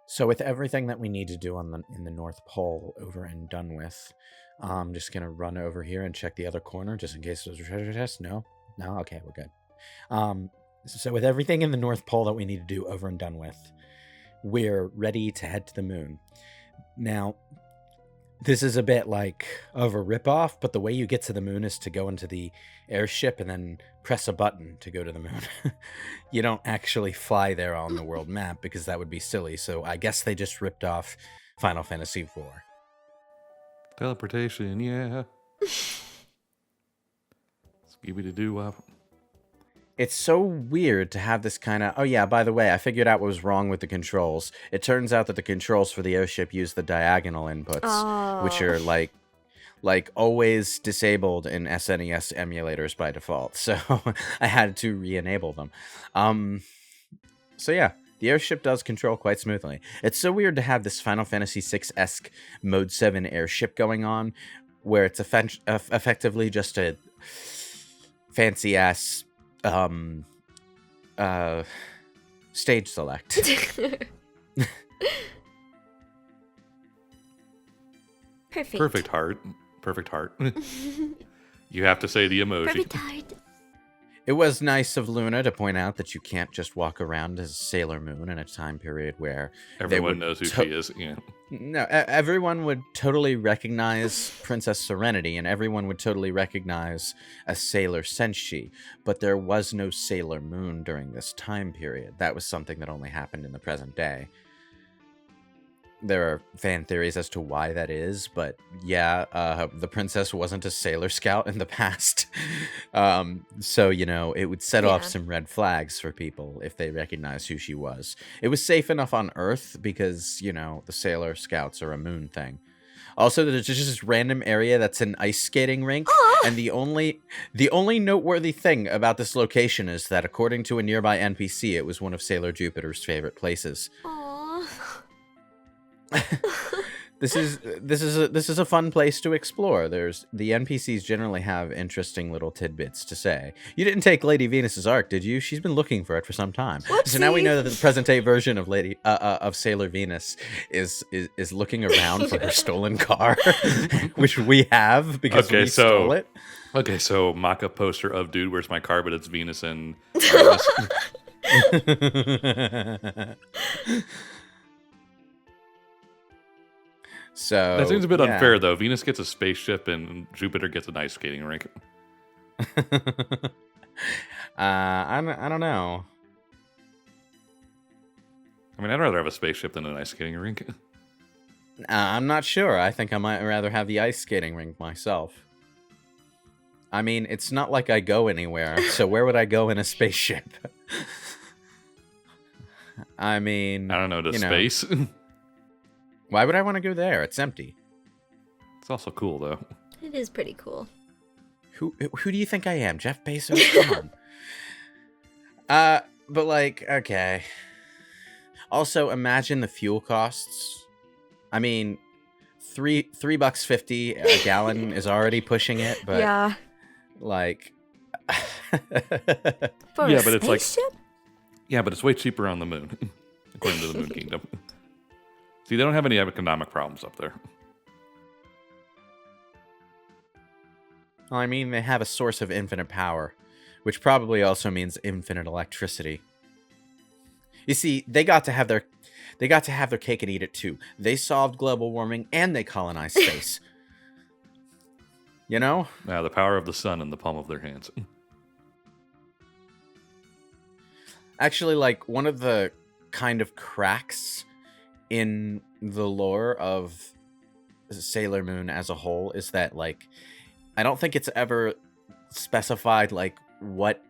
So with everything that we need to do in the North Pole over and done with, I'm just gonna run over here and check the other corner just in case there's a treasure chest. No, no, okay, we're good. So with everything in the North Pole that we need to do over and done with, we're ready to head to the moon. Now, this is a bit like of a ripoff, but the way you get to the moon is to go into the airship and then press a button to go to the moon. You don't actually fly there on the world map because that would be silly. So I guess they just ripped off Final Fantasy IV. Teleportation, yeah. Scooby-Doo-Wop. It's so weird to have this kind of... Oh yeah, by the way, I figured out what was wrong with the controls. It turns out that the controls for the airship use the diagonal inputs, which are like always disabled in SNES emulators by default. So I had to re-enable them. So yeah, the airship does control quite smoothly. It's so weird to have this Final Fantasy VI-esque Mode 7 airship going on, where it's effectively just a fancy-ass stage select. Perfect heart. You have to say the emoji. Perfect heart. It was nice of Luna to point out that you can't just walk around as Sailor Moon in a time period where everyone knows who she is. Yeah. No, everyone would totally recognize Princess Serenity, and everyone would totally recognize a Sailor Senshi, but there was no Sailor Moon during this time period. That was something that only happened in the present day. There are fan theories as to why that is, but yeah, the princess wasn't a Sailor Scout in the past. So, it would set off some red flags for people if they recognized who she was. It was safe enough on Earth because, the Sailor Scouts are a moon thing. Also, there's just this random area that's an ice skating rink, and the only noteworthy thing about this location is that according to a nearby NPC, it was one of Sailor Jupiter's favorite places. This is a fun place to explore. The NPCs generally have interesting little tidbits to say. You didn't take Lady Venus's arc, did you? She's been looking for it for some time. Whoopsie. So now we know that the present day version of of Sailor Venus is looking around for her stolen car, which we have because we stole it. Okay, so mock-up poster of Dude, Where's My Car? But it's Venus and Artemis. So that seems a bit unfair, though. Venus gets a spaceship and Jupiter gets an ice skating rink. I don't know. I mean, I'd rather have a spaceship than an ice skating rink. I'm not sure. I think I might rather have the ice skating rink myself. I mean, it's not like I go anywhere, so where would I go in a spaceship? I mean... I don't know, to space? Why would I want to go there? It's empty. It's also cool, though. It is pretty cool. Who do you think I am? Jeff Bezos? Come on. But okay. Also, imagine the fuel costs. I mean, $3.50 a gallon is already pushing it, but yeah. For a spaceship? Yeah, but it's way cheaper on the moon, according to the Moon Kingdom. See, they don't have any economic problems up there. Well, I mean, they have a source of infinite power, which probably also means infinite electricity. You see, they got to have their cake and eat it too. They solved global warming and they colonized space. Yeah, the power of the sun in the palm of their hands. Actually, one of the kind of cracks in the lore of Sailor Moon as a whole is that, I don't think it's ever specified, what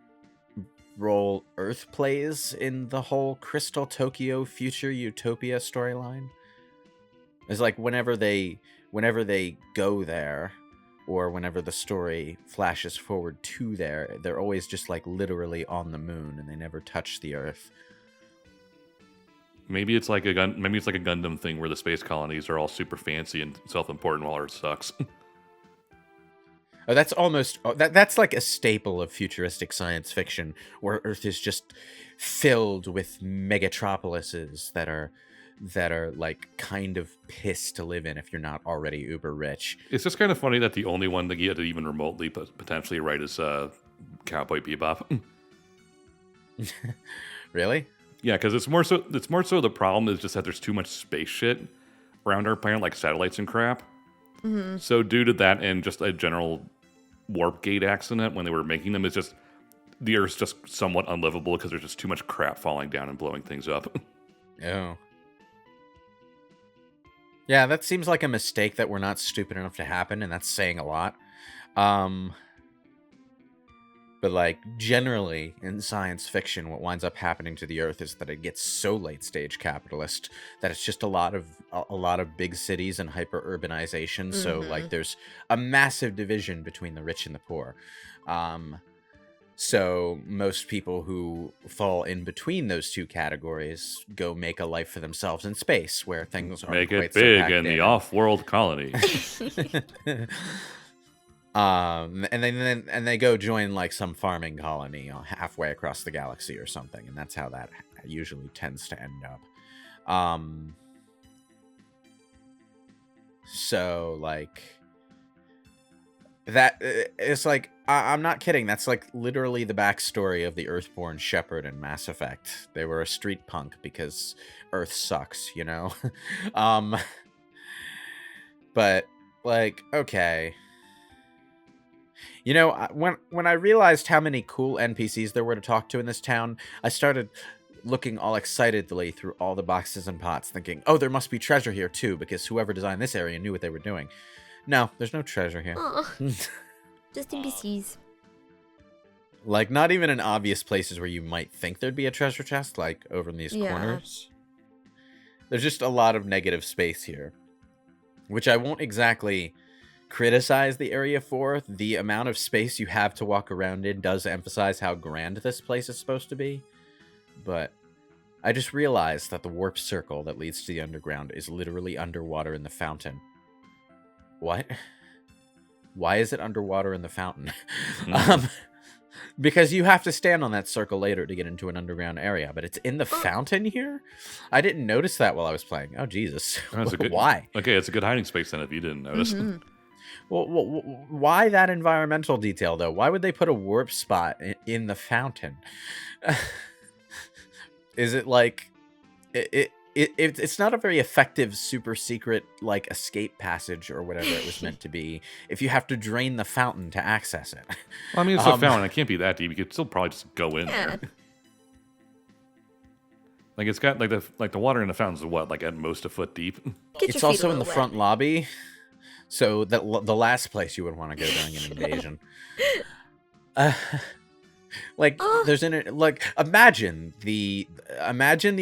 role Earth plays in the whole Crystal Tokyo future utopia storyline. It's whenever they go there, or whenever the story flashes forward to there, they're always just, literally on the moon, and they never touch the Earth. Maybe it's like a Gundam thing where the space colonies are all super fancy and self-important while Earth sucks. Oh, that's almost that's like a staple of futuristic science fiction, where Earth is just filled with megatropolises that are that are like kind of pissed to live in if you're not already uber rich. It's just kind of funny that the only one that you had to even remotely potentially write is Cowboy Bebop. Really? Yeah, because it's more so the problem is just that there's too much space shit around our planet, like satellites and crap. Mm-hmm. So due to that and just a general warp gate accident when they were making them, it's just the Earth's just somewhat unlivable because there's just too much crap falling down and blowing things up. Oh. Yeah, that seems like a mistake that we're not stupid enough to happen, and that's saying a lot. But, like, generally, in science fiction, what winds up happening to the Earth is that it gets so late-stage capitalist that it's just a lot of big cities and hyper-urbanization. So, like, there's a massive division between the rich and the poor. So most people who fall in between those two categories go make a life for themselves in space, where things are make quite it big so in the off-world colony. And then they go join like some farming colony halfway across the galaxy or something, and that's how that usually tends to end up. So like that, it's like I'm not kidding. That's like literally the backstory of the Earthborn Shepherd in Mass Effect. They were a street punk because Earth sucks, you know. But like, okay. You know, when I realized how many cool NPCs there were to talk to in this town, I started looking all excitedly through all the boxes and pots, thinking, oh, there must be treasure here too, because whoever designed this area knew what they were doing. No, there's no treasure here. Just NPCs. Like, not even in obvious places where you might think there'd be a treasure chest, like over in these corners. There's just a lot of negative space here, which I won't exactly criticize the area for. The amount of space you have to walk around in does emphasize how grand this place is supposed to be. But I just realized that the warp circle that leads to the underground is literally underwater in the fountain. What? Why is it underwater in the fountain? Because you have to stand on that circle later to get into an underground area, but it's in the fountain here? I didn't notice that while I was playing. Oh, Jesus. Why? Okay, it's a good hiding space then if you didn't notice. Well, why that environmental detail, though? Why would they put a warp spot in the fountain? Is it like... It's not a very effective, super secret, like, escape passage or whatever it was meant to be if you have to drain the fountain to access it. Well, I mean, it's a fountain. It can't be that deep. You could still probably just go in there. Like, it's got, like the water in the fountain is what, like, at most a foot deep? It's also in the front lobby, so the last place you would want to go during an invasion. There's imagine the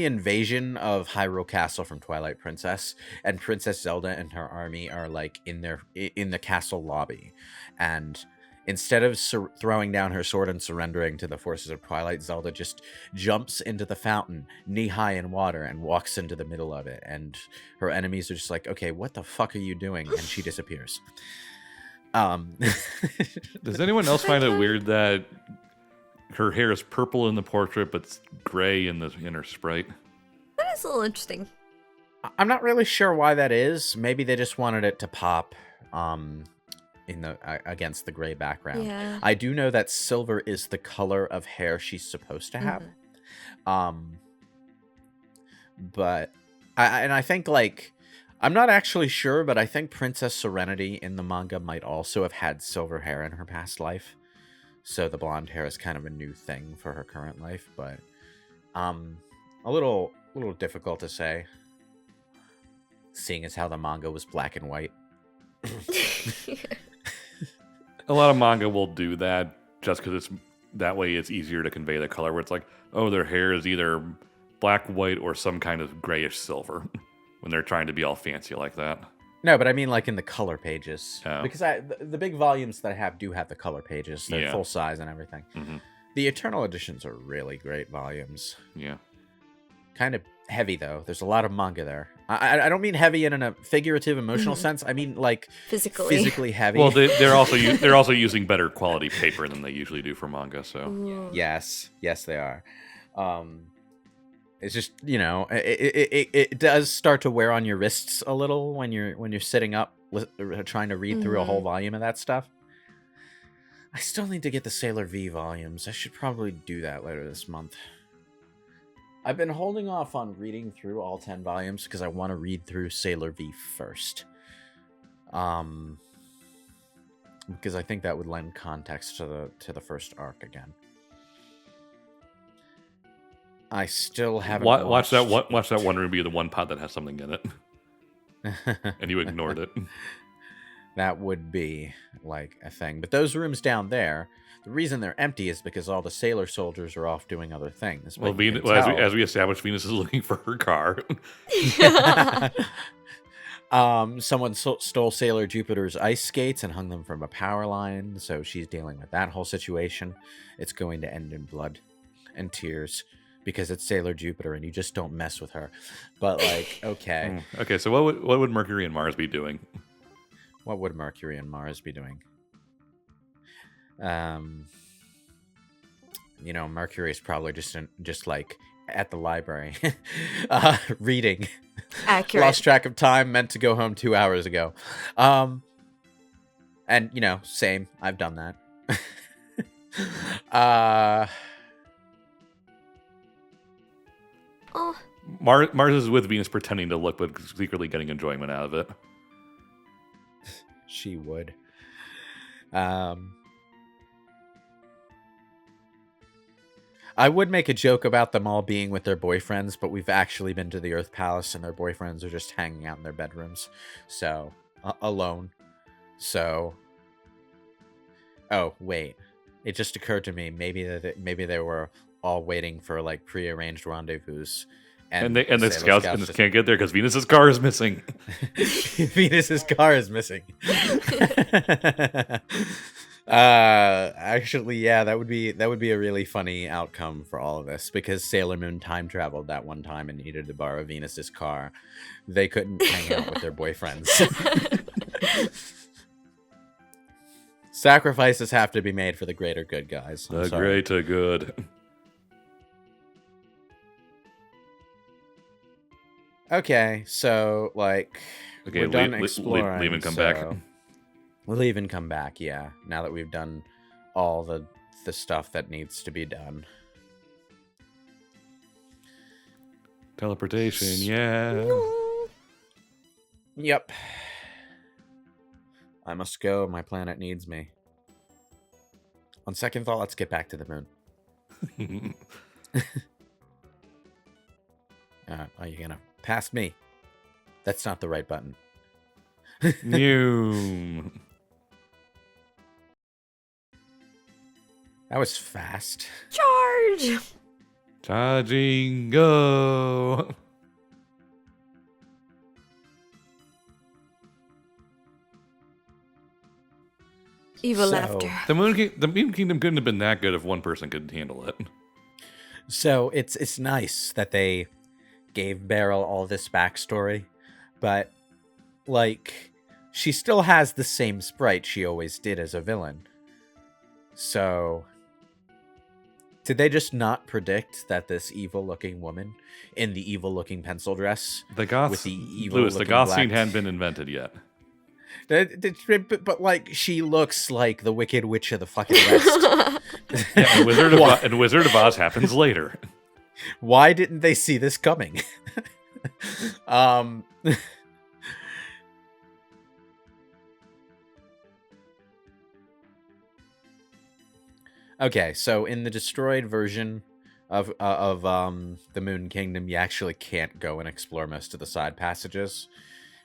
invasion of Hyrule Castle from Twilight Princess, and Princess Zelda and her army are like in the castle lobby, and instead of throwing down her sword and surrendering to the forces of Twilight, Zelda just jumps into the fountain knee-high in water and walks into the middle of it, and her enemies are just like, okay, what the fuck are you doing? And she disappears. Does anyone else find it weird that her hair is purple in the portrait, but it's gray in her sprite? That is a little interesting. I'm not really sure why that is. Maybe they just wanted it to pop against the gray background. Yeah. I do know that silver is the color of hair she's supposed to have. But I think, like, I'm not actually sure, but I think Princess Serenity in the manga might also have had silver hair in her past life. So the blonde hair is kind of a new thing for her current life, but a little difficult to say, seeing as how the manga was black and white. A lot of manga will do that just because it's that way. It's easier to convey the color. Where it's like, oh, their hair is either black, white, or some kind of grayish silver when they're trying to be all fancy like that. No, but I mean like in the color pages. Oh. Because the big volumes that I have do have the color pages. They're full size and everything. The Eternal editions are really great volumes. Yeah. Kind of heavy, though. There's a lot of manga there. I don't mean heavy in a figurative, emotional sense. I mean like physically heavy. Well, they're also using better quality paper than they usually do for manga. So yes, they are. It's just, it does start to wear on your wrists a little when you're sitting up trying to read through a whole volume of that stuff. I still need to get the Sailor V volumes. I should probably do that later this month. I've been holding off on reading through all 10 volumes because I want to read through Sailor V first. Because I think that would lend context to the first arc again. I still haven't watch that one room be the one pot that has something in it. And you ignored it. That would be like a thing. But those rooms down there, the reason they're empty is because all the sailor soldiers are off doing other things. Well, as we established, Venus is looking for her car. Someone stole Sailor Jupiter's ice skates and hung them from a power line, so she's dealing with that whole situation. It's going to end in blood and tears because it's Sailor Jupiter and you just don't mess with her. But like, okay. Okay, so what would Mercury and Mars be doing? What would Mercury and Mars be doing? Mercury is probably just like at the library, reading. Accurate. Lost track of time, meant to go home 2 hours ago. And same. I've done that. Oh. Mars is with Venus pretending to look, but secretly getting enjoyment out of it. She would. I would make a joke about them all being with their boyfriends, but we've actually been to the Earth Palace and their boyfriends are just hanging out in their bedrooms. So, alone. So, oh, wait. It just occurred to me, maybe they were all waiting for like prearranged rendezvous. And the scouts just can't get there because Venus's car is missing. Venus's car is missing. Actually, yeah, that would be a really funny outcome for all of this because Sailor Moon time traveled that one time and needed to borrow Venus's car. They couldn't hang out with their boyfriends. Sacrifices have to be made for the greater good, guys. The greater good. Okay, so like we're done exploring. Leave and come back. We'll leave and come back, yeah. Now that we've done all the stuff that needs to be done. Teleportation, yeah. Yep. I must go. My planet needs me. On second thought, let's get back to the moon. Are you gonna pass me? That's not the right button. New. That was fast. Charge! Charging, go! Evil laughter. The Moon Kingdom couldn't have been that good if one person could handle it. So it's nice that they gave Beryl all this backstory, but like she still has the same sprite she always did as a villain. So did they just not predict that this evil-looking woman in the evil-looking pencil dress the goth scene hadn't been invented yet. But like she looks like the Wicked Witch of the fucking West. Yeah, and Wizard of Oz happens later. Why didn't they see this coming? Okay, so in the destroyed version of the Moon Kingdom, you actually can't go and explore most of the side passages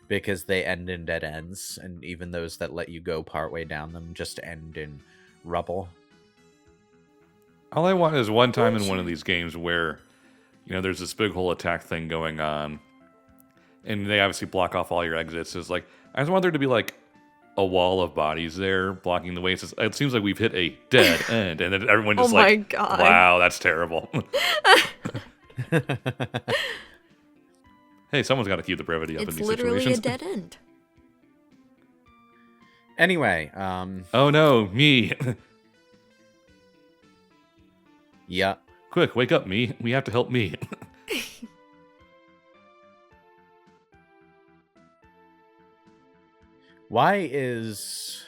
because they end in dead ends, and even those that let you go partway down them just end in rubble. All I want is one time in one of these games where, there's this big whole attack thing going on, and they obviously block off all your exits. It's like, I just want there to be like a wall of bodies there blocking the way. It seems like we've hit a dead end, and then everyone just God. Wow, that's terrible. Hey, someone's got to keep the brevity up in these situations. It's literally a dead end. Anyway, oh no, me. Yeah. Quick, wake up, me. We have to help me. Why is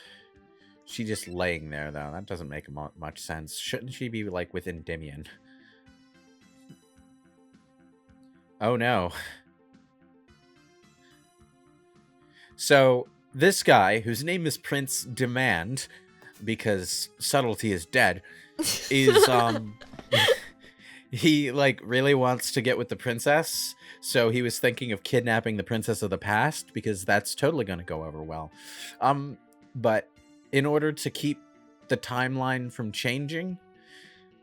she just laying there, though? That doesn't make much sense. Shouldn't she be, like, with Endymion? Oh, no. So, this guy, whose name is Prince Demand, because subtlety is dead, is, he, like, really wants to get with the princess, so he was thinking of kidnapping the princess of the past, because that's totally going to go over well. But in order to keep the timeline from changing,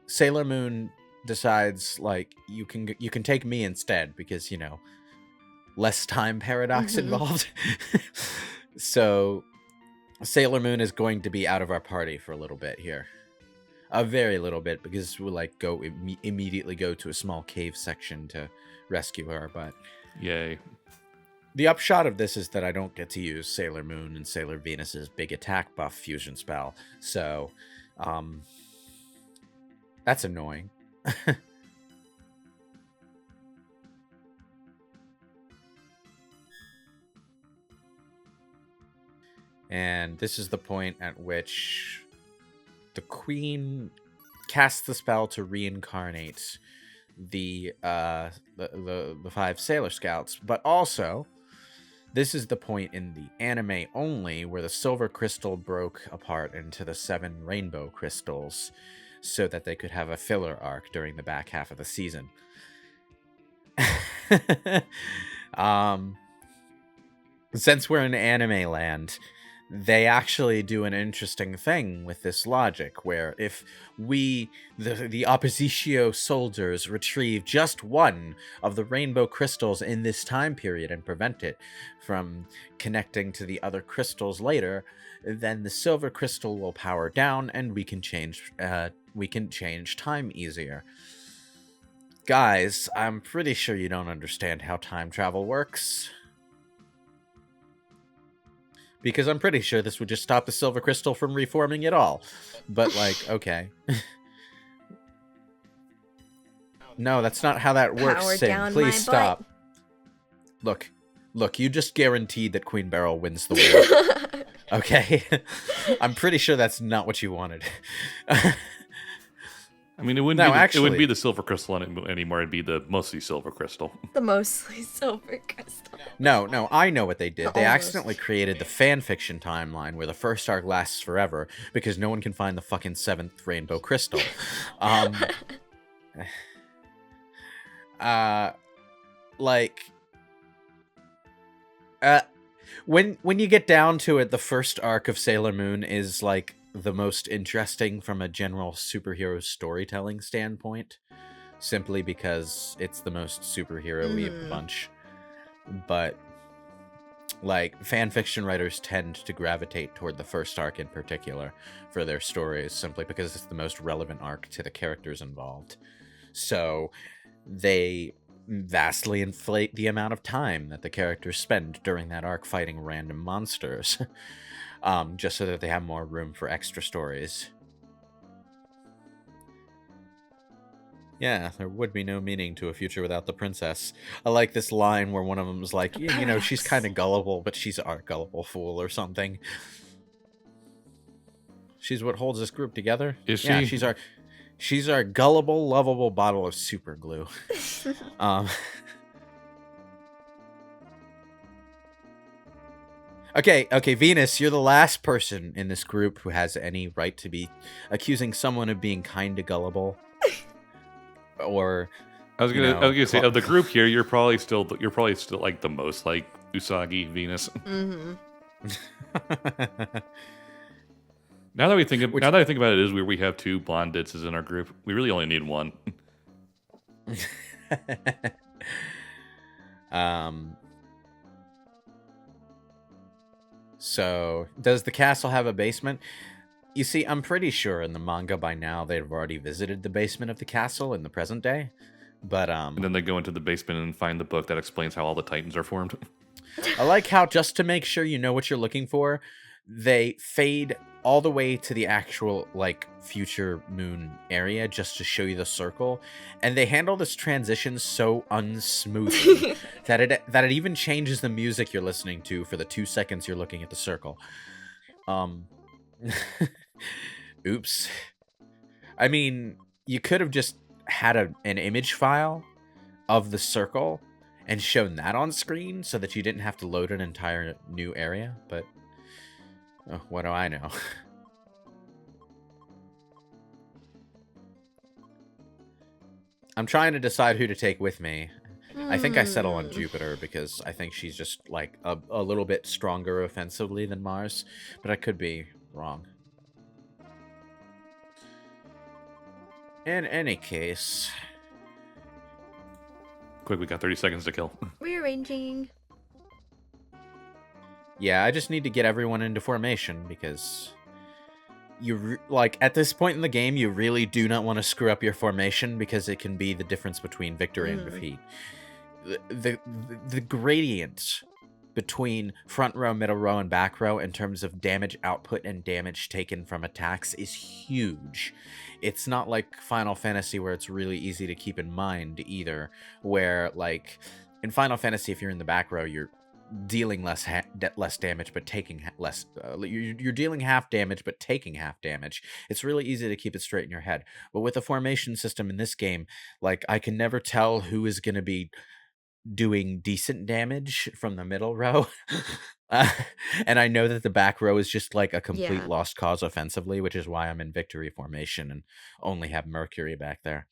Sailor Moon decides, like, you can take me instead, because, you know, less time paradox involved. So Sailor Moon is going to be out of our party for a little bit here. A very little bit, because we'll, like, immediately go to a small cave section to rescue her, but... Yay. The upshot of this is that I don't get to use Sailor Moon and Sailor Venus's big attack buff fusion spell, so, that's annoying. And this is the point at which the queen casts the spell to reincarnate the 5 Sailor Scouts, but also this is the point in the anime only where the silver crystal broke apart into the 7 rainbow crystals so that they could have a filler arc during the back half of the season. Since we're in anime land, they actually do an interesting thing with this logic, where if we, the Oppositio soldiers, retrieve just one of the rainbow crystals in this time period and prevent it from connecting to the other crystals later, then the silver crystal will power down and we can change time easier. Guys, I'm pretty sure you don't understand how time travel works. Because I'm pretty sure this would just stop the silver crystal from reforming at all. But, like, okay. No, that's not how that works, Power Sid. down Please my stop. Look, you just guaranteed that Queen Beryl wins the war. Okay? I'm pretty sure that's not what you wanted. I mean, it wouldn't be the silver crystal anymore. It'd be the mostly silver crystal. The mostly silver crystal. No, I know what they did. They Almost. accidentally created the fan fiction timeline where the first arc lasts forever because no one can find the fucking 7th rainbow crystal. When you get down to it, the first arc of Sailor Moon is, like, the most interesting from a general superhero storytelling standpoint, simply because it's the most superhero-y of the bunch. But, like, fanfiction writers tend to gravitate toward the first arc in particular for their stories, simply because it's the most relevant arc to the characters involved. So they vastly inflate the amount of time that the characters spend during that arc fighting random monsters. Just so that they have more room for extra stories. Yeah, there would be no meaning to a future without the princess. I like this line where one of them is like, you know, she's kind of gullible, but she's our gullible fool or something. She's what holds this group together. Is she? Yeah, she's our gullible, lovable bottle of super glue. Okay, Venus, you're the last person in this group who has any right to be accusing someone of being kind of gullible. Or I was gonna say, of the group here, you're probably still like the most like Usagi Venus. Mm-hmm. Now that I think about it, is where we have 2 blonde ditzes in our group. We really only need 1. So, does the castle have a basement? You see, I'm pretty sure in the manga by now they've already visited the basement of the castle in the present day. But, And then they go into the basement and find the book that explains how all the Titans are formed. I like how, just to make sure you know what you're looking for, they fade all the way to the actual like future moon area just to show you the circle, and they handle this transition so unsmoothly that it even changes the music you're listening to for the 2 seconds you're looking at the circle. Oops. I mean, you could have just had an image file of the circle and shown that on screen so that you didn't have to load an entire new area, but oh, what do I know? I'm trying to decide who to take with me. I think I settle on Jupiter because I think she's just like a little bit stronger offensively than Mars, but I could be wrong. In any case... Quick, we got 30 seconds to kill. Rearranging. Yeah, I just need to get everyone into formation because like at this point in the game, you really do not want to screw up your formation because it can be the difference between victory and defeat. The gradient between front row, middle row, and back row in terms of damage output and damage taken from attacks is huge. It's not like Final Fantasy where it's really easy to keep in mind either, where like in Final Fantasy, if you're in the back row, you're dealing less damage but taking less you're dealing half damage but taking half damage. It's really easy to keep it straight in your head, but with the formation system in this game, like I can never tell who is going to be doing decent damage from the middle row. And I know that the back row is just like a complete lost cause offensively, which is why I'm in victory formation and only have Mercury back there.